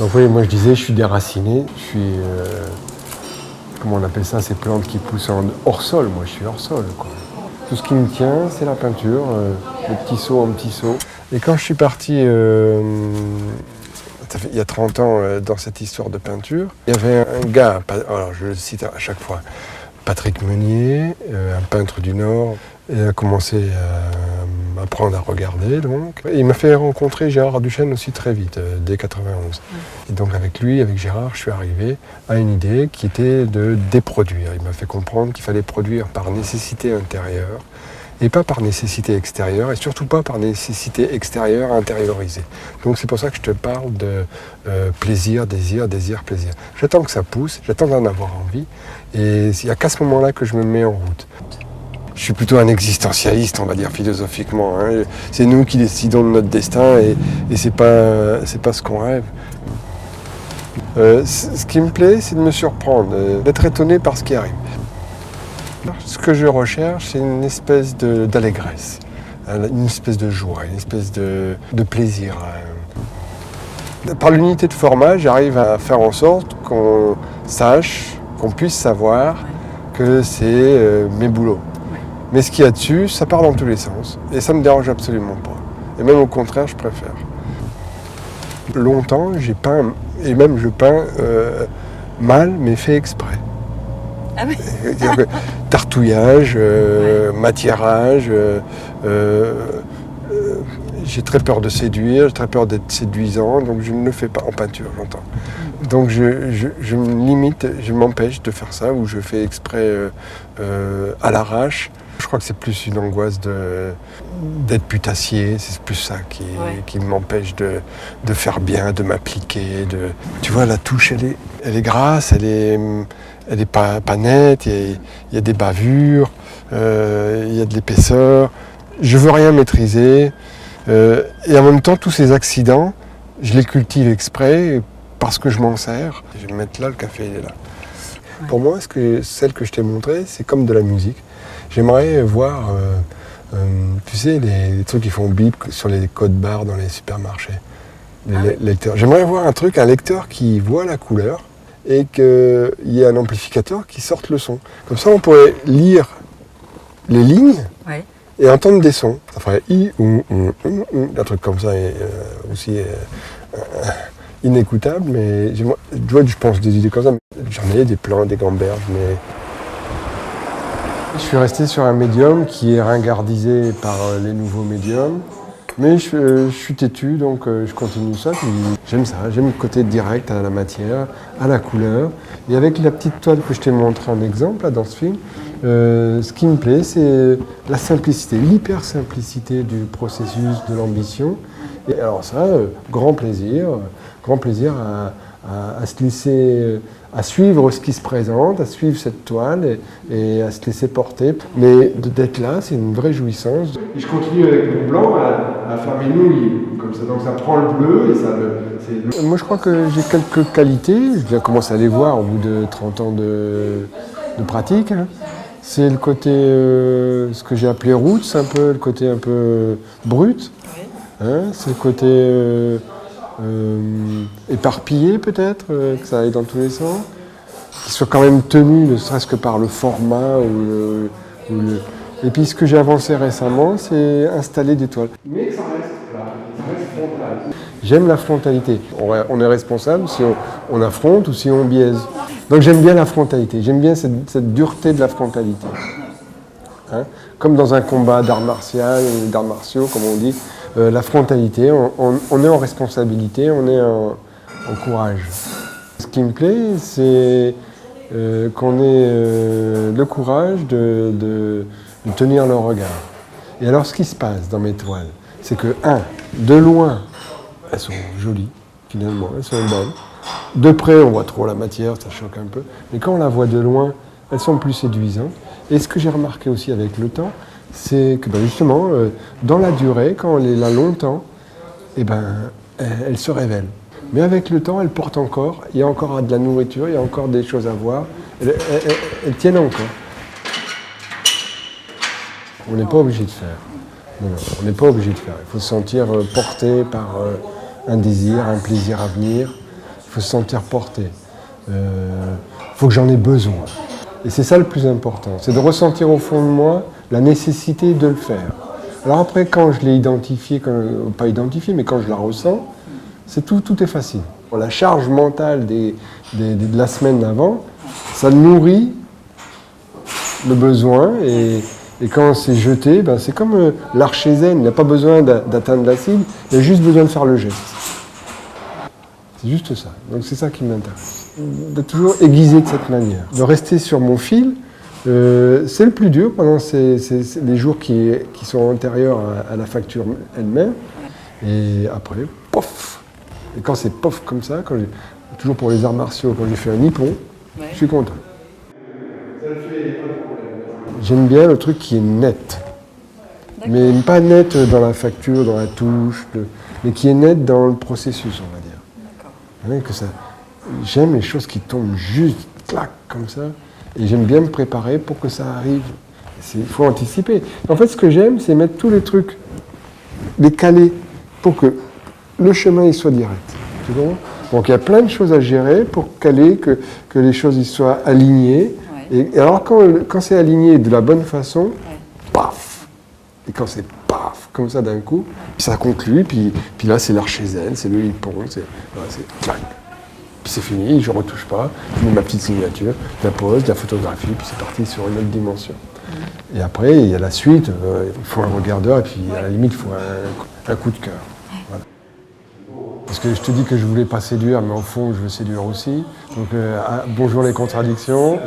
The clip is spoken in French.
Donc oui, moi je disais, je suis déraciné, je suis, comment on appelle ça, ces plantes qui poussent hors sol, moi je suis hors sol, quoi. Tout ce qui me tient, c'est la peinture, de petit seau en petit seau. Et quand je suis parti, il y a 30 ans, dans cette histoire de peinture, il y avait un gars, alors je le cite à chaque fois, Patrick Meunier, un peintre du Nord, il a commencé à apprendre à regarder, donc. Et il m'a fait rencontrer Gérard Duchesne aussi très vite, dès 91. Et donc avec lui, avec Gérard, je suis arrivé à une idée qui était de déproduire. Il m'a fait comprendre qu'il fallait produire par nécessité intérieure et pas par nécessité extérieure, et surtout pas par nécessité extérieure intériorisée. Donc c'est pour ça que je te parle de plaisir, désir, désir, plaisir. J'attends que ça pousse, j'attends d'en avoir envie, et il n'y a qu'à ce moment-là que je me mets en route. Je suis plutôt un existentialiste, on va dire, philosophiquement. Hein. C'est nous qui décidons de notre destin, et c'est pas ce qu'on rêve. Ce qui me plaît, c'est de me surprendre, d'être étonné par ce qui arrive. Ce que je recherche, c'est une espèce d'allégresse, une espèce de joie, une espèce de plaisir. Par l'unité de format, j'arrive à faire en sorte qu'on sache, qu'on puisse savoir que c'est mes boulots. Mais ce qu'il y a dessus, ça part dans tous les sens. Et ça ne me dérange absolument pas. Et même au contraire, je préfère. Longtemps, j'ai peint, et même je peins mal, mais fait exprès. Ah oui. Tartouillage, matiérage. J'ai très peur de séduire, j'ai très peur d'être séduisant, donc je ne le fais pas en peinture, j'entends. Donc je me limite, je m'empêche de faire ça, ou je fais exprès à l'arrache. Je crois que c'est plus une angoisse d'être putassier, c'est plus ça qui m'empêche de faire bien, de m'appliquer. Tu vois, la touche, elle est grasse, elle est pas nette, il y a des bavures, il y a de l'épaisseur. Je veux rien maîtriser. Et en même temps, tous ces accidents, je les cultive exprès parce que je m'en sers. Je vais me mettre là, le café il est là. Ouais. Pour moi, celle que je t'ai montrée, c'est comme de la musique. J'aimerais voir, tu sais, les trucs qui font bip sur les codes barres dans les supermarchés. Les lecteurs. J'aimerais voir un lecteur qui voit la couleur et qu'il y ait un amplificateur qui sorte le son. Comme ça, on pourrait lire les lignes. Ouais. Et entendre des sons. Ça ferait un truc comme ça est aussi inécoutable, mais je pense des idées comme ça. J'en ai des plans, des gamberges, mais... Je suis resté sur un médium qui est ringardisé par les nouveaux médiums, mais je suis têtu, donc je continue ça. Puis j'aime ça, j'aime le côté direct à la matière, à la couleur. Et avec la petite toile que je t'ai montré en exemple là, dans ce film, ce qui me plaît, c'est la simplicité, l'hyper-simplicité du processus de l'ambition. Et alors ça, grand plaisir à se laisser, à suivre ce qui se présente, à suivre cette toile et à se laisser porter. Mais d'être là, c'est une vraie jouissance. Et je continue avec le blanc à faire mes nouilles, comme ça. Donc ça prend le bleu et ça... Moi je crois que j'ai quelques qualités, je commence à les voir au bout de 30 ans de pratique. Hein. C'est le côté, ce que j'ai appelé roots, un peu, le côté un peu brut. Hein, c'est le côté éparpillé peut-être, que ça aille dans tous les sens. Qu'il soit quand même tenu, ne serait-ce que par le format. Et puis ce que j'ai avancé récemment, c'est installer des toiles. Mais que ça reste plat, ça reste frontal. J'aime la frontalité. On est responsable si on affronte ou si on biaise. Donc j'aime bien la frontalité, j'aime bien cette dureté de la frontalité. Hein, comme dans un combat d'arts martiaux, comme on dit, la frontalité, on est en responsabilité, on est en courage. Ce qui me plaît, c'est qu'on ait le courage de tenir le regard. Et alors ce qui se passe dans mes toiles, c'est que, de loin, elles sont jolies, finalement, elles sont bonnes. De près, on voit trop la matière, ça choque un peu. Mais quand on la voit de loin, elles sont plus séduisantes. Et ce que j'ai remarqué aussi avec le temps, c'est que justement, dans la durée, quand on est là longtemps, elle se révèle. Mais avec le temps, elle porte encore, il y a encore de la nourriture, il y a encore des choses à voir. Elles tiennent encore. On n'est pas obligé de faire. Non, on n'est pas obligé de faire. Il faut se sentir porté par un désir, un plaisir à venir. faut se sentir porté. Faut que j'en ai besoin. Et c'est ça le plus important, c'est de ressentir au fond de moi la nécessité de le faire. Alors après, quand je l'ai identifié, pas identifié, mais quand je la ressens, tout est facile. La charge mentale de la semaine d'avant, ça nourrit le besoin, et quand c'est jeté, ben c'est comme l'archer zen, il n'a pas besoin d'atteindre la cible, il a juste besoin de faire le geste. C'est juste ça, donc c'est ça qui m'intéresse. D'être toujours aiguisé de cette manière, de rester sur mon fil, c'est le plus dur pendant les jours qui sont antérieurs à la facture elle-même, et après, pof. Et quand c'est pof comme ça, toujours pour les arts martiaux, quand j'ai fait un nippon, je suis content. J'aime bien le truc qui est net, mais pas net dans la facture, dans la touche, mais qui est net dans le processus, on va dire. J'aime les choses qui tombent juste, clac, comme ça, et j'aime bien me préparer pour que ça arrive. Il faut anticiper. En fait, ce que j'aime, c'est mettre tous les trucs, les caler, pour que le chemin il soit direct. Tu comprends ? Donc il y a plein de choses à gérer pour caler, que les choses ils soient alignées. Ouais. Et alors quand c'est aligné de la bonne façon, paf. Et quand c'est paf, comme ça d'un coup, ça conclut, puis là c'est l'archer zen, c'est le hippon, c'est clac. Puis c'est fini, je ne retouche pas, je mets ma petite signature, la pose, la photographie, puis c'est parti sur une autre dimension. Et après, il y a la suite, il faut un regardeur, et puis à la limite, il faut un coup de cœur. Voilà. Parce que je te dis que je voulais pas séduire, mais au fond, je veux séduire aussi. Donc, bonjour les contradictions.